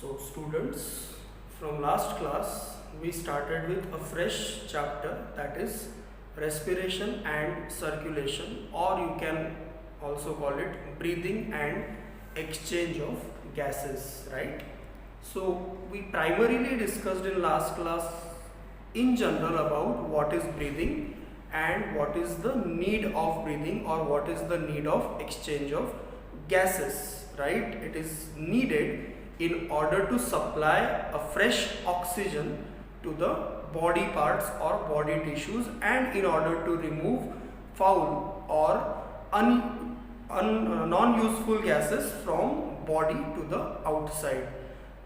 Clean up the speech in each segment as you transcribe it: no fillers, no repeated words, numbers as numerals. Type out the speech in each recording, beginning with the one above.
So students, from last class we started with a fresh chapter, that is respiration and circulation, or you can also call it breathing and exchange of gases, right? So we primarily discussed in last class in general about what is breathing and what is the need of breathing, or what is the need of exchange of gases, right? It is needed in order to supply a fresh oxygen to the body parts or body tissues, and in order to remove foul or non-useful gases from body to the outside.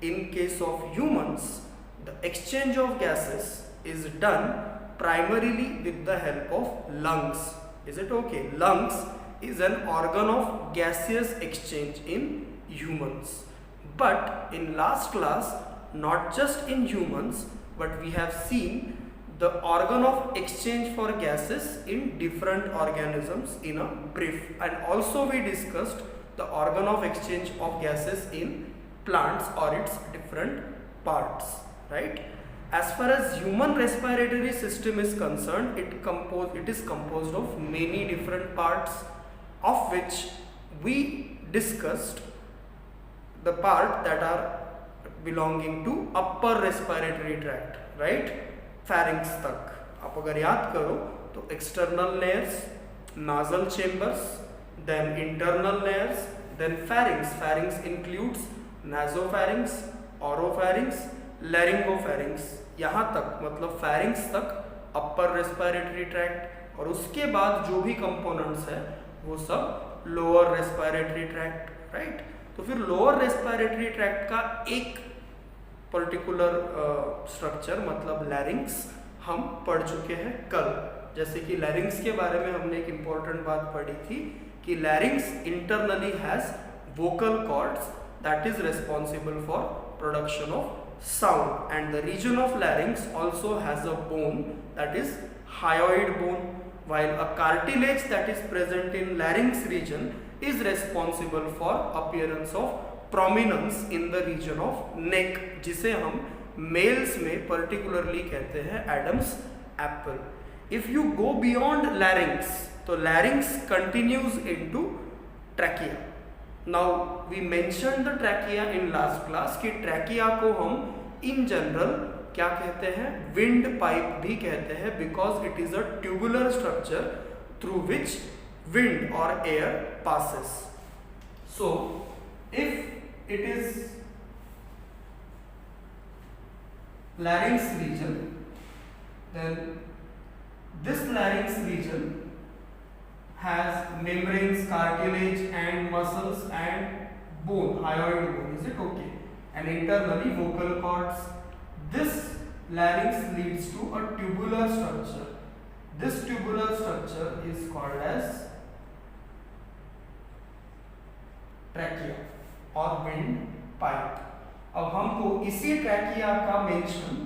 In case of humans, the exchange of gases is done primarily with the help of lungs. Is it okay? Lungs is an organ of gaseous exchange in humans. But in last class, not just in humans, but we have seen the organ of exchange for gases in different organisms in a brief, and also we discussed the organ of exchange of gases in plants or its different parts, right? As far as human respiratory system is concerned, it is composed of many different parts, of which we discussed the part that are belonging to upper respiratory tract, right? Pharynx तक आप अगर याद करो तो external layers, nasal chambers, then internal layers, then pharynx. Pharynx includes nasopharynx, oropharynx, laryngopharynx. यहाँ तक मतलब pharynx तक upper respiratory tract, और उसके बाद जो भी components है वो सब lower respiratory tract, right? तो फिर लोअर रेस्पिरेटरी ट्रैक्ट का एक पर्टिकुलर स्ट्रक्चर मतलब लैरिंग्स हम पढ़ चुके हैं कल। जैसे कि लैरिंग्स के बारे में हमने एक इम्पॉर्टेंट बात पढ़ी थी कि larynx internally has vocal cords that is responsible for production of sound, and the region of larynx also has a bone that is hyoid bone, while a cartilage that is present in larynx region is responsible for appearance of prominence in the region of neck, जिसे हम males में particularly कहते हैं Adam's apple. If you go beyond larynx, तो larynx continues into trachea. Now we mentioned the trachea in last class कि trachea को हम in general क्या कहते हैं, विंड पाइप भी कहते हैं, because it is a tubular structure through which wind और air passes. So if it is larynx region, then this larynx region has membranes, cartilage and muscles and bone, hyoid bone. Is it okay? And internally vocal cords. This larynx leads to a tubular structure. This tubular structure is called as trachea or windpipe. अब हमको इसी trachea का mention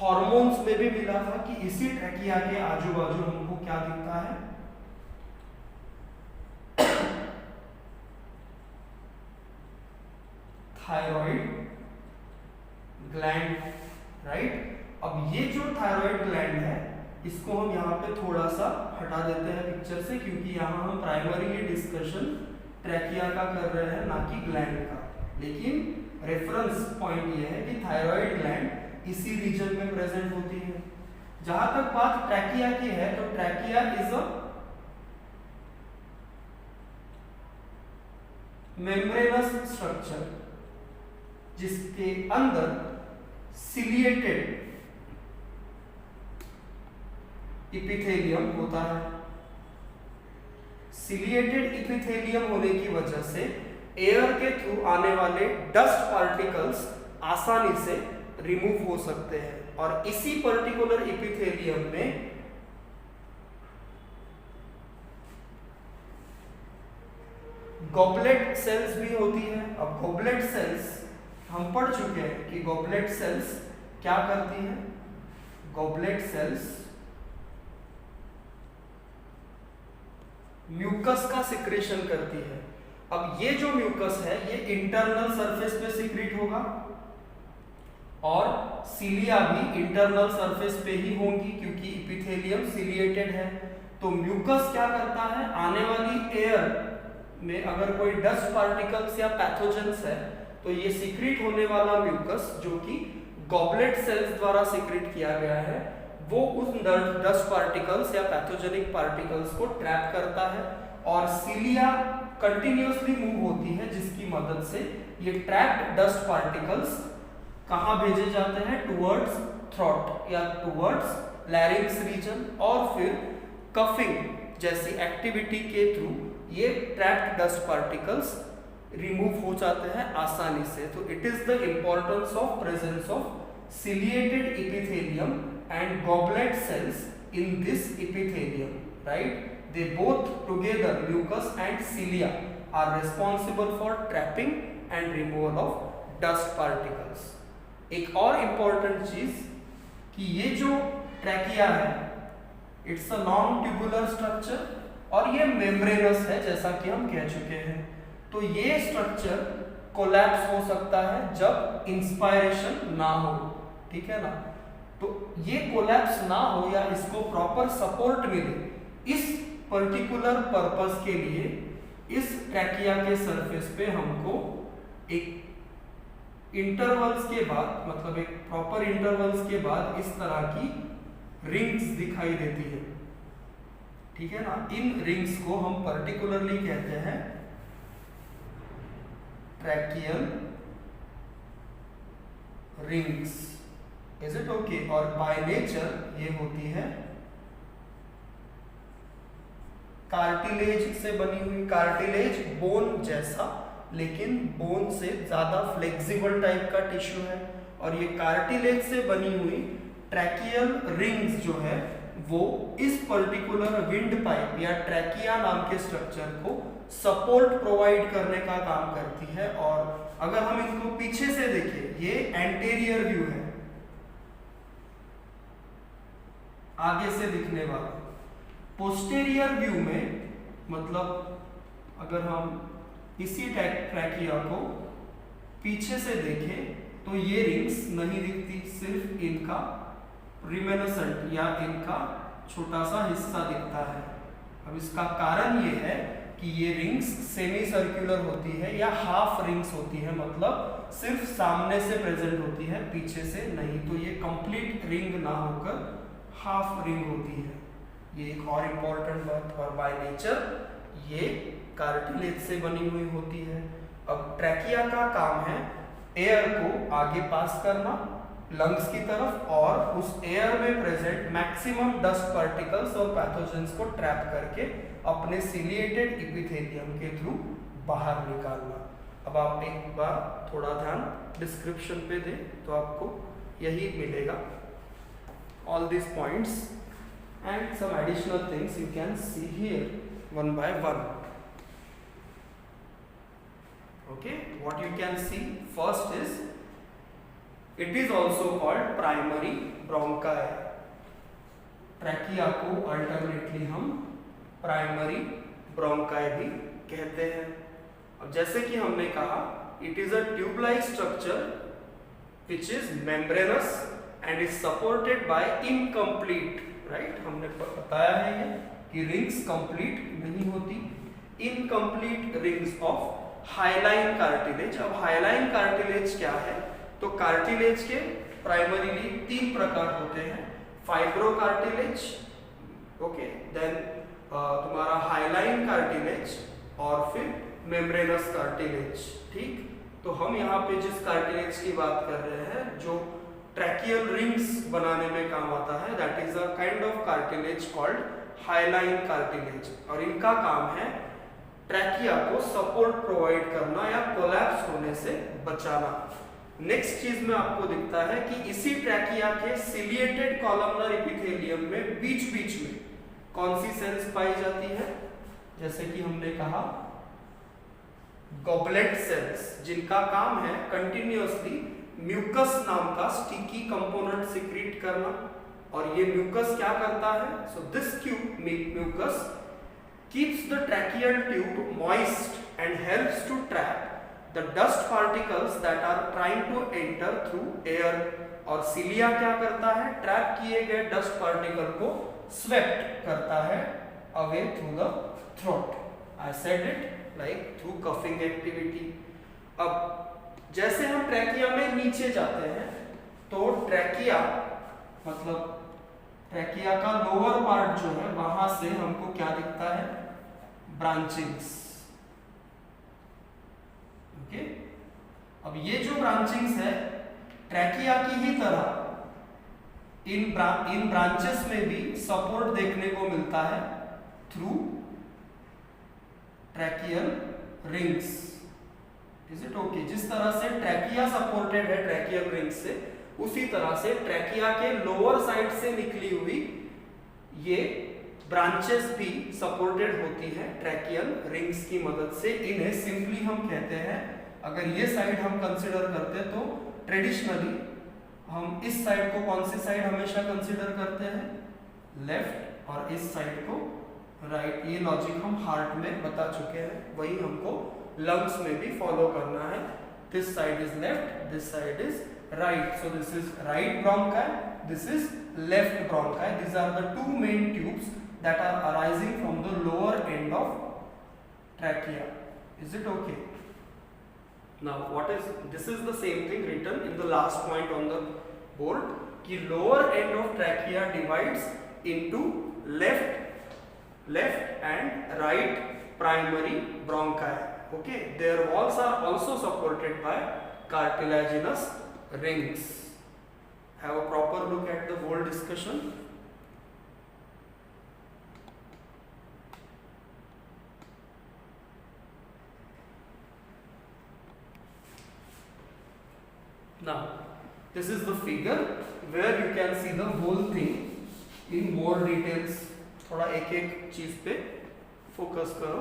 hormones में भी मिला था कि इसी ट्रैकिया के आजू बाजू हमको क्या दिखता है, थायराइड ग्लैंड, राइट? अब ये जो थायराइड ग्लैंड है इसको हम यहाँ पे थोड़ा सा हटा देते हैं पिक्चर से, क्योंकि यहाँ हम प्राइमरीली डिस्कशन ट्रैकिया का कर रहे हैं ना कि ग्लैंड का. लेकिन रेफरेंस पॉइंट ये है कि थायराइड ग्लैंड इसी रीजन में प्रेजेंट होती है. जहां तक बात ट्रैकिया की है तो trachea is a membranous structure जिसके अंदर सिलिएटेड इपिथेलियम होता है. सिलिएटेड इपिथेलियम होने की वजह से एयर के थ्रू आने वाले डस्ट पार्टिकल्स आसानी से रिमूव हो सकते हैं, और इसी पर्टिकुलर इपिथेलियम में गॉबलेट सेल्स भी होती है. अब गॉबलेट सेल्स हम पढ़ चुके हैं कि गॉबलेट सेल्स क्या करती हैं. गॉबलेट सेल्स म्यूकस का सिक्रेशन करती है. अब ये जो म्यूकस है ये इंटरनल सरफेस पे सिक्रीट होगा, और सीलिया भी इंटरनल सरफेस पे ही होंगी क्योंकि इपिथेलियम सिलिएटेड है। तो म्यूकस क्या करता है, आने वाली एयर में अगर कोई डस्ट पार्टिकल्स या पैथोजेंस है तो ये सीक्रेट होने वाला म्यूकस जो कि गॉबलेट सेल्स द्वारा सीक्रेट किया गया है वो उस डस्ट पार्टिकल्स या पैथोजेनिक पार्टिकल्स को ट्रैप करता है और सीलिया कंटिन्यूअसली मूव होती है जिसकी मदद से ये ट्रैप्ड डस्ट पार्टिकल्स कहाँ भेजे जाते हैं, टुवर्ड्स थ्रोट या टुवर्ड्स लैरिंक्स रीजन और फिर कफिंग जैसी एक्टिविटी के थ्रू ये ट्रैप्ड डस्ट पार्टिकल्स रिमूव हो जाते हैं आसानी से। तो it is the importance of presence of ciliated epithelium and goblet cells in this epithelium, right? They both together, mucus and cilia, are responsible for trapping and removal of dust particles. एक और important चीज कि ये जो trachea है it's a long tubular structure और ये membranes है जैसा कि हम कह चुके हैं। तो ये स्ट्रक्चर कोलैप्स हो सकता है जब इंस्पायरेशन ना हो, ठीक है ना। तो ये कोलैप्स ना हो या इसको प्रॉपर सपोर्ट मिले इस पर्टिकुलर पर्पस के लिए इस ट्रैकिया के सरफेस पे हमको एक इंटरवल्स के बाद मतलब एक प्रॉपर इंटरवल्स के बाद इस तरह की रिंग्स दिखाई देती है, ठीक है ना। इन रिंग्स को हम पर्टिकुलरली कहते हैं tracheal rings, is it okay. और बाय नेचर ये होती है कार्टिलेज से बनी हुई, कार्टिलेज बोन जैसा लेकिन बोन से ज्यादा फ्लेक्सिबल टाइप का टिश्यू है और ये कार्टिलेज से बनी हुई ट्रैकियल रिंग्स जो है वो इस पर्टिकुलर विंड पाइप या ट्रैकिया नाम के स्ट्रक्चर को सपोर्ट प्रोवाइड करने का काम करती है। और अगर हम इनको पीछे से देखें ये एंटेरियर व्यू है, आगे से दिखने वाला। पोस्टेरियर व्यू में मतलब अगर हम इसी ट्रैकिया को पीछे से देखें तो ये रिंग्स नहीं दिखती, सिर्फ इनका रिमेनेसेंट या इनका छोटा सा हिस्सा दिखता है। अब इसका कारण ये है कि ये रिंग्स सेमी सर्कुलर होती है या हाफ रिंग्स होती है, मतलब सिर्फ सामने से प्रेजेंट होती है पीछे से नहीं। तो ये कंप्लीट रिंग ना होकर हाफ रिंग होती है, ये एक और इम्पोर्टेंट बात। और बाय नेचर ये कार्टिलेज से बनी हुई होती है। अब ट्रैकिया का काम है एयर को आगे पास करना लंग्स की तरफ और उस एयर में प्रेजेंट मैक्सिमम डस्ट पार्टिकल्स और पैथोजेंस को ट्रैप करके अपने सिलिएटेड इपिथेलियम के थ्रू बाहर निकालना। अब आप एक बार थोड़ा ध्यान डिस्क्रिप्शन पे दें तो आपको यही मिलेगा, all this points and some additional things you can see here one by one. Okay, what you can see first is it is also called primary bronchi. Trachea को अल्टरनेटली हम प्राइमरी ब्रोंकाई भी कहते हैं। अब जैसे कि हमने कहा it is a tube like structure which is membranous and is supported by incomplete, right, हमने बताया है ये कि रिंग्स कंप्लीट नहीं होती, incomplete rings of hyaline cartilage. अब हाइलाइन कार्टिलेज क्या है, तो कार्टिलेज के प्राइमरीली 3 प्रकार होते हैं, फाइब्रो कार्टिलेज, ओके, देन तुम्हारा हाइलाइन कार्टिलेज और फिर मेम्ब्रेनस कार्टिलेज, ठीक। तो हम यहाँ पे जिस कार्टिलेज की बात कर रहे हैं जो ट्रैकियल रिंग्स बनाने में काम आता है, that is a kind of cartilage called hyaline cartilage और इनका काम है ट्रैकिया को सपोर्ट प्रोवाइड करना या कोलैप्स होने से बचाना। नेक्स्ट चीज में आपको दिखता है कि इसी ट्रैकिया के सिलिएटेड कॉलमनर एपिथेलियम में बीच बीच में कौन सी सेल्स पाई जाती है, जैसे कि हमने कहा गॉबलेट सेल्स, जिनका काम है कंटिन्यूअसली म्यूकस नाम का स्टिकी कंपोनेंट सिक्रीट करना। और ये म्यूकस क्या करता है, so this mucus keeps the tracheal tube moist and helps to trap the dust particles that are trying to enter through air, और सिलिया क्या करता है, ट्रैप किए गए डस्ट पार्टिकल को स्वेप्ट करता है away through the throat. I said it like through coughing activity. अब जैसे हम ट्रैकिया में नीचे जाते हैं तो ट्रैकिया मतलब ट्रैकिया का लोअर पार्ट जो है वहां से हमको क्या दिखता है, ब्रांचिंग्स। ओके, अब ये जो ब्रांचिंग्स है ट्रैकिया की ही तरह इन ब्रांचेस में भी सपोर्ट देखने को मिलता है through tracheal rings. Is it okay? जिस तरह से ट्रैकिया सपोर्टेड है ट्रैकियल रिंग्स से, उसी तरह से ट्रैकिया के लोअर साइड से निकली हुई ये ब्रांचेस भी सपोर्टेड होती है ट्रैकियल रिंग्स की मदद से। इन्हें सिंपली हम कहते हैं, अगर ये साइड हम कंसिडर करते तो ट्रेडिशनली हम इस साइड को कौन सी साइड हमेशा कंसिडर करते हैं, लेफ्ट, और इस साइड को राइट। ये लॉजिक हम हार्ट में बता चुके हैं, वही हमको लंग्स में भी फॉलो करना है। This side is left, this side is right, so this is right bronchi, this is left bronchi. These are the two main tubes that are arising from the lower end of trachea. Is it okay? Now what is this? Is the same thing written in the last point on the board कि lower end of trachea divides into left and right primary bronchi. Okay, their walls are also supported by cartilaginous rings. Have a proper look at the whole discussion. Now this is the figure where you can see the whole thing in more details. थोड़ा एक एक चीज पे focus करो।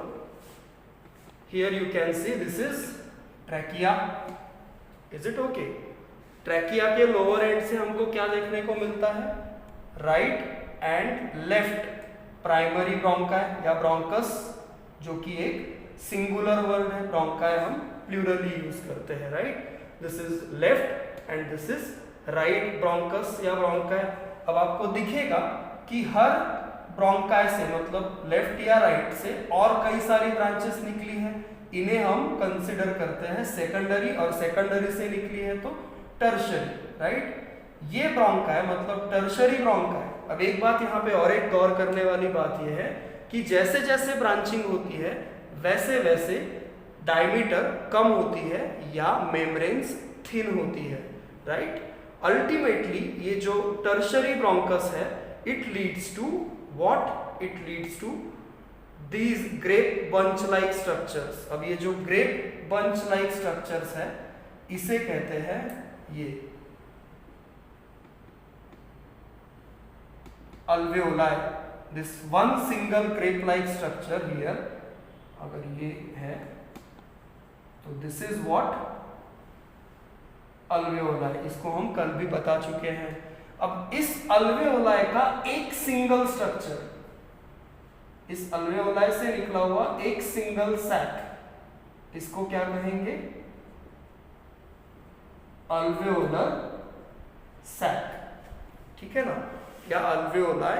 Here you can see this is trachea. Is it okay? Trachea के lower and से हमको क्या देखने को मिलता है, right and left primary bronchi या ब्रोंकस, जो कि एक सिंगुलर वर्ड है। ब्रोंकाई हम प्लूरली यूज करते हैं, right. This is left and this is right bronchus या ब्रोंकाई। अब आपको दिखेगा कि हर ब्रोंकाई से मतलब लेफ्ट या राइट से और कई सारी ब्रांचेस निकली हैं, इन्हें हम कंसिडर करते हैं सेकेंडरी, और सेकेंडरी से निकली है तो टर्शरी, राइट। ये ब्रोंकाई मतलब टर्शरी ब्रोंकाई। अब एक बात यहाँ पे और एक गौर करने वाली बात यह है कि जैसे जैसे ब्रांचिंग होती है वैसे वैसे डायमीटर कम होती है या मेम्ब्रेन्स थिन होती है, राइट। अल्टीमेटली ये जो टर्शरी ब्रोंकस है, it leads to what, it leads to these grape bunch like structures. अब ये जो ग्रेप बंच लाइक स्ट्रक्चर्स है इसे कहते हैं ये alveoli. This one single grape like structure here, अगर ये है तो this is what alveoli. इसको हम कल भी बता चुके हैं। अब इस alveoli का एक सिंगल स्ट्रक्चर, इस alveoli से निकला हुआ एक सिंगल सैक, इसको क्या कहेंगे, अल्वेओलर सैक, ठीक है ना, या अल्वेओलाई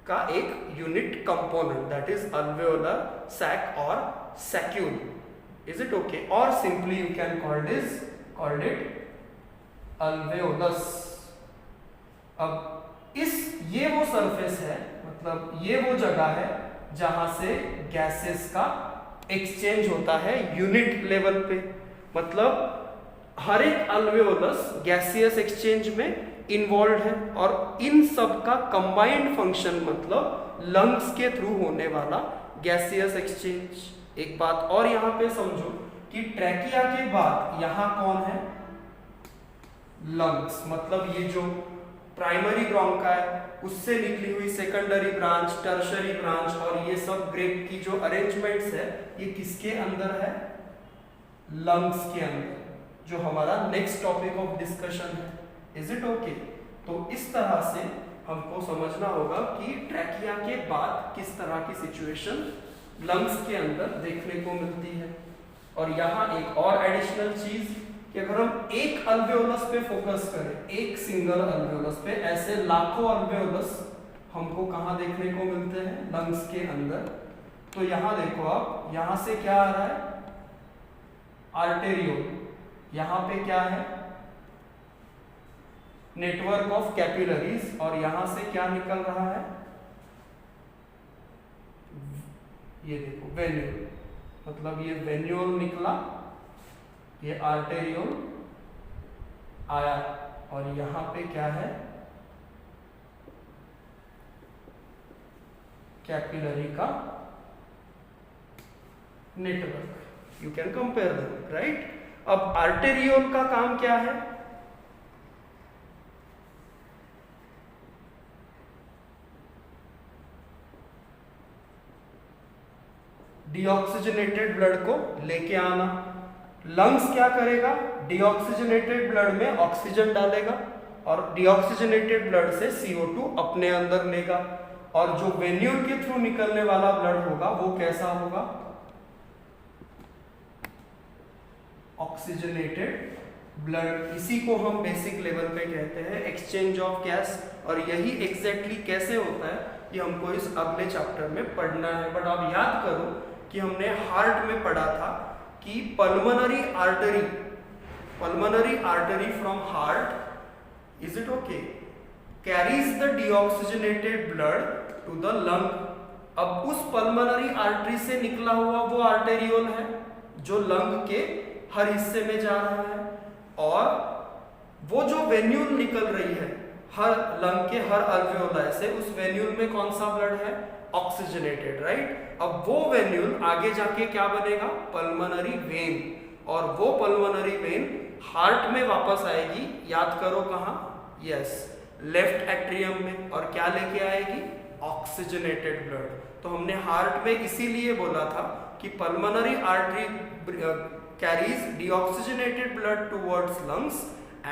का एक unit component, that is alveolar sac और सैक्यूल। Is it okay? और simply you can called it alveolus. अब ये वो सरफेस है, मतलब ये वो जगह है जहां से गैसेस का एक्सचेंज होता है यूनिट लेवल पे। मतलब हर एक अल्वेओलस गैसियस एक्सचेंज में इन्वॉल्व है, और इन सब का कंबाइंड फंक्शन मतलब लंग्स के थ्रू होने वाला गैसियस एक्सचेंज। एक बात और यहाँ पे समझो कि ट्रैकिया के बाद यहाँ कौन है, लंग्स। मतलब ये जो प्राइमरी ब्रोंकाई, उससे निकली हुई सेकेंडरी ब्रांच, टर्शरी ब्रांच, और ये सब ग्रेप की जो अरेंजमेंट्स है ये किसके अंदर है, लंग्स के अंदर, जो हमारा नेक्स्ट टॉपिक ऑफ डिस्कशन है। Is it okay? तो इस तरह से हमको समझना होगा कि ट्रैकिया के बाद किस तरह की सिचुएशन लंग्स के अंदर देखने को मिलती है। और यहाँ एक और एडिशनल चीज कि अगर हम एक अल्वेओलस पे फोकस करें, एक सिंगल अल्वेओलस पे, ऐसे लाखों अल्वेओलस हमको कहाँ देखने को मिलते हैं, लंग्स के अंदर। तो यहाँ देखो आप, यहाँ से क्या आ रहा है, आर्टेरियोल, यहाँ पे क्या है, नेटवर्क ऑफ कैपिलरीज, और यहाँ से क्या निकल रहा है, ये देखो वेन्यूल, मतलब ये वेन्यूल निकला, ये आर्टेरियोल आया, और यहाँ पे क्या है, कैपिलरी का network. You can compare them, right. अब आर्टेरियोल का काम क्या है, डीऑक्सीजनेटेड ब्लड को लेके आना। लंग्स क्या करेगा, डीऑक्सीजनेटेड ब्लड में ऑक्सीजन डालेगा और डीऑक्सीजनेटेड ब्लड से CO2 अपने अंदर लेगा, और जो वेन्यूल के थ्रू निकलने वाला ब्लड होगा वो कैसा होगा, ऑक्सीजनेटेड ब्लड। इसी को हम बेसिक लेवल पे कहते हैं एक्सचेंज ऑफ गैस, और यही एग्जैक्टली कैसे होता है ये हमको इस अगले चैप्टर में पढ़ना है। बट आप याद करो कि हमने हार्ट में पढ़ा था कि pulmonary artery from heart, is it okay, carries the deoxygenated blood to the lung. अब उस पल्मोनरी आर्टरी से निकला हुआ वो आर्टेरियोल है जो लंग के हर हिस्से में जा रहा है, और वो जो वेन्यूल निकल रही है हर लंग के हर अल्वेओलाई से, उस वेन्यूल में कौन सा ब्लड है, ऑक्सीजनेटेड, राइट। अब वो वेन्यूल आगे जाके क्या बनेगा, पल्मोनरी वेन, और वो पल्मोनरी वेन हार्ट में वापस आएगी, याद करो कहाँ, यस, लेफ्ट एट्रियम में, और क्या लेके आएगी, ऑक्सीजनेटेड ब्लड। तो हमने हार्ट में इसीलिए बोला था कि pulmonary artery carries deoxygenated blood towards lungs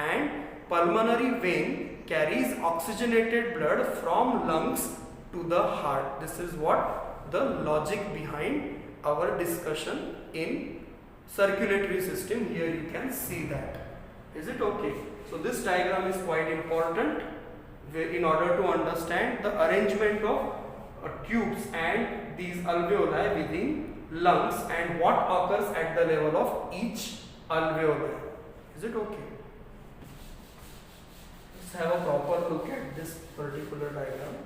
and pulmonary vein carries oxygenated blood from lungs to the heart. This is what the logic behind our discussion in circulatory system. Here you can see that. Is it okay? So this diagram is quite important in order to understand the arrangement of tubes and these alveoli within lungs and what occurs at the level of each alveoli. Is it okay? Let's have a proper look at this particular diagram.